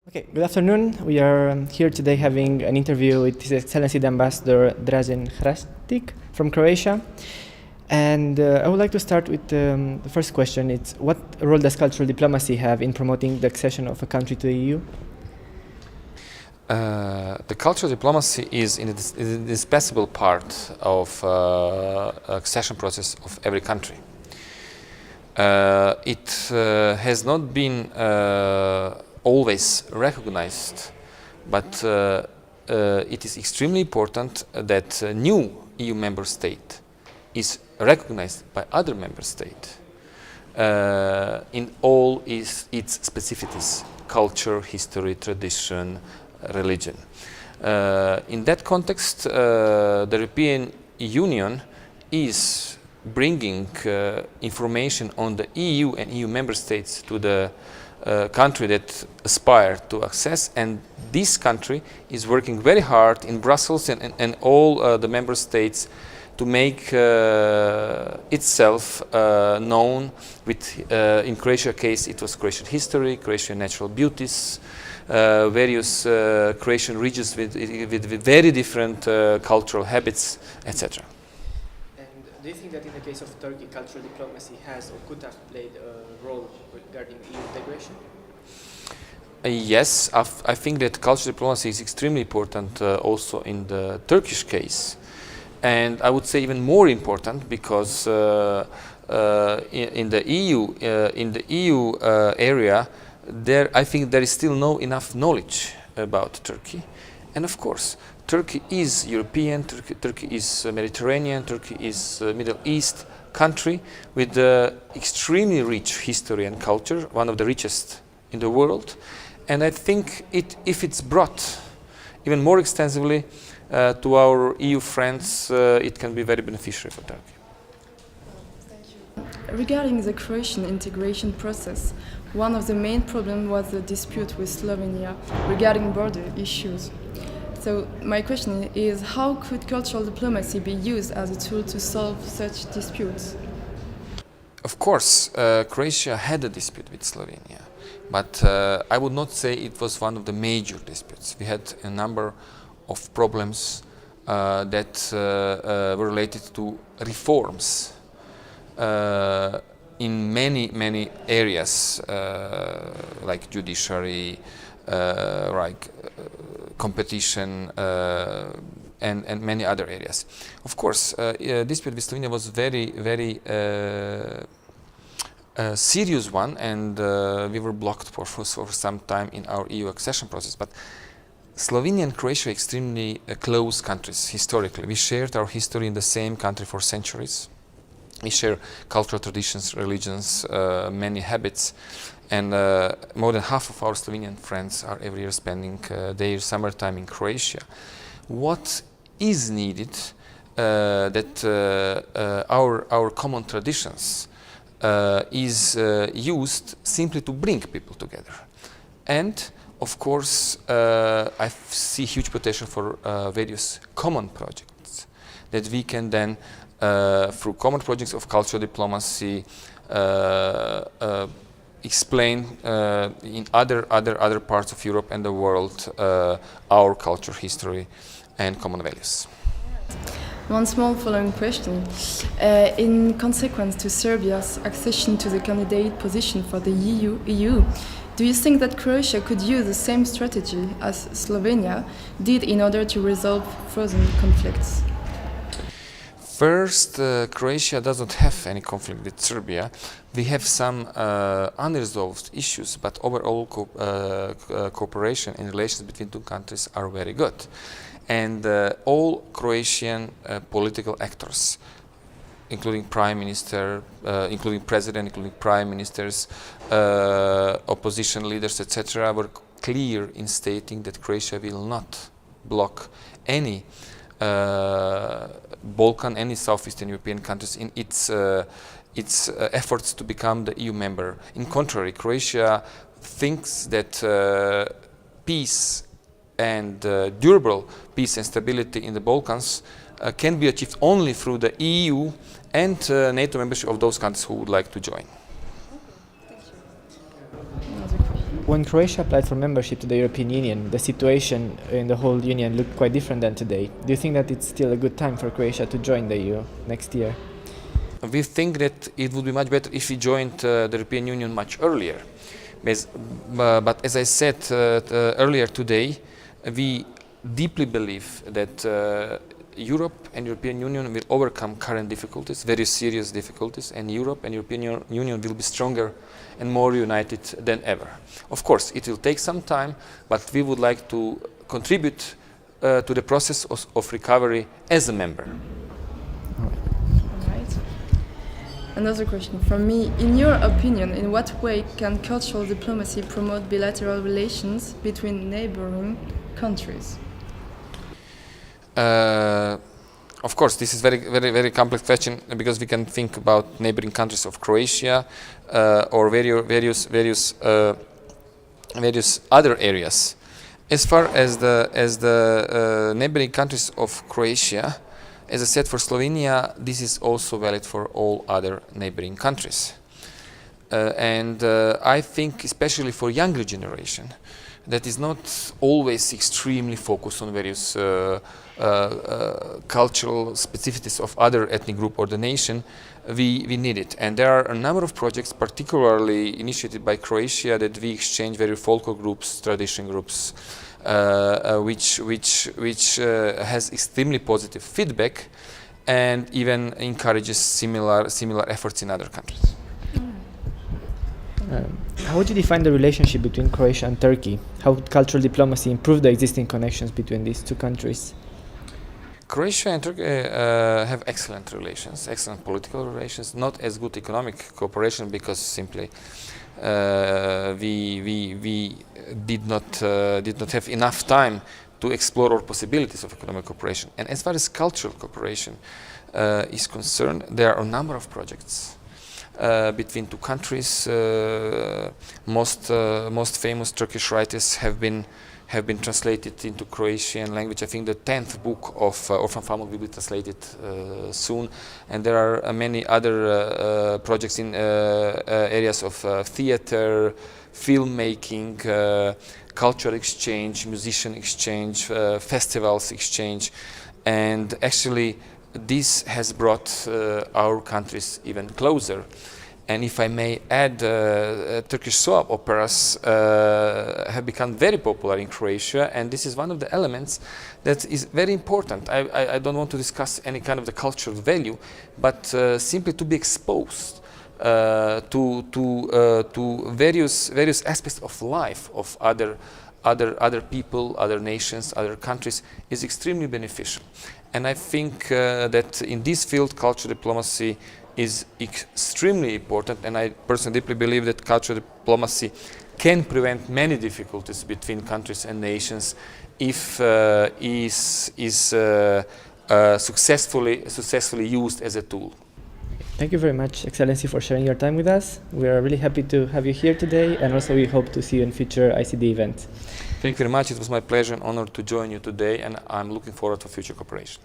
Okay, good afternoon. We are here today having an interview with His Excellency the Ambassador Drazen Hrastic from Croatia. And I would like to start with the first question. It's what role does cultural diplomacy have in promoting the accession of a country to the EU? The cultural diplomacy is an indispensable part of accession process of every country. It has not been always recognized, but it is extremely important that a new EU member state is recognized by other member states in all its specificities: culture, history, tradition, religion. In that context, the European Union is bringing information on the EU and EU member states to the country that aspire to access, and this country is working very hard in Brussels and all the member states to make itself known with, in Croatia case, it was Croatian history, Croatian natural beauties, various Croatian regions with very different cultural habits, etc. And do you think that in the case of Turkey, cultural diplomacy has or could have played a role regarding EU integration? Yes, I think that cultural diplomacy is extremely important also in the Turkish case. And I would say even more important because in the EU area, I think there is still no enough knowledge about Turkey. And of course, Turkey is European, Turkey is Mediterranean, Turkey is Middle East country with extremely rich history and culture, one of the richest in the world. And I think if it's brought even more extensively to our EU friends, it can be very beneficial for Turkey. Thank you. Regarding the Croatian integration process, one of the main problems was the dispute with Slovenia regarding border issues. So my question is, how could cultural diplomacy be used as a tool to solve such disputes? Of course, Croatia had a dispute with Slovenia, but I would not say it was one of the major disputes. We had a number of problems that were related to reforms in many areas, like judiciary, like competition, and many other areas. Of course, dispute with Slovenia was very serious one, and we were blocked for some time in our EU accession process. But Slovenia and Croatia are extremely close countries historically. We shared our history in the same country for centuries. We share cultural traditions, religions, many habits, and more than half of our Slovenian friends are every year spending their summertime in Croatia. What is needed that our common traditions is used simply to bring people together. And of course, I see huge potential for various common projects that we can then, through common projects of cultural diplomacy, explain in other parts of Europe and the world our culture, history, and common values. One small following question. In consequence to Serbia's accession to the candidate position for the EU, do you think that Croatia could use the same strategy as Slovenia did in order to resolve frozen conflicts? First, Croatia doesn't have any conflict with Serbia. We have some unresolved issues, but overall cooperation and relations between two countries are very good. And all Croatian political actors, including Prime Minister, including President, including Prime Ministers, opposition leaders, etc., were clear in stating that Croatia will not block any Balkan, any Southeastern European countries in its efforts to become the EU member. In contrary, Croatia thinks that peace and durable peace and stability in the Balkans can be achieved only through the EU and NATO membership of those countries who would like to join. Another question. When Croatia applied for membership to the European Union, the situation in the whole Union looked quite different than today. Do you think that it's still a good time for Croatia to join the EU next year? We think that it would be much better if we joined the European Union much earlier. But as I said earlier today, we deeply believe that Europe and European Union will overcome current difficulties, very serious difficulties, and Europe and European Union will be stronger and more united than ever. Of course, it will take some time, but we would like to contribute to the process of recovery as a member. Alright. Another question from me. In your opinion, in what way can cultural diplomacy promote bilateral relations between neighboring countries? Of course, this is very complex question because we can think about neighboring countries of Croatia or various other areas. As far as the neighboring countries of Croatia, as I said, for Slovenia, this is also valid for all other neighboring countries. And I think, especially for younger generation, that is not always extremely focused on various cultural specificities of other ethnic group or the nation, we need it. And there are a number of projects, particularly initiated by Croatia, that we exchange various folklore groups, tradition groups, which has extremely positive feedback and even encourages similar efforts in other countries. How would you define the relationship between Croatia and Turkey? How would cultural diplomacy improve the existing connections between these two countries? Croatia and Turkey have excellent relations, excellent political relations, not as good economic cooperation because simply we did not have enough time to explore our possibilities of economic cooperation. And as far as cultural cooperation is concerned, there are a number of projects between two countries. Most famous Turkish writers have been translated into Croatian language. I think the 10th book of Orphan Family will be translated soon, and there are many other projects in areas of theater, filmmaking, cultural exchange, musician exchange, festivals exchange, and actually this has brought our countries even closer. And if I may add, Turkish soap operas have become very popular in Croatia, and this is one of the elements that is very important. I don't want to discuss any kind of the cultural value, but simply to be exposed to various aspects of life of other people, other nations, other countries is extremely beneficial. And I think that in this field, cultural diplomacy is extremely important, and I personally deeply believe that cultural diplomacy can prevent many difficulties between countries and nations if is successfully used as a tool. Thank you very much, Excellency, for sharing your time with us. We are really happy to have you here today, and also we hope to see you in future ICD events. Thank you very much. It was my pleasure and honor to join you today, and I'm looking forward to future cooperation.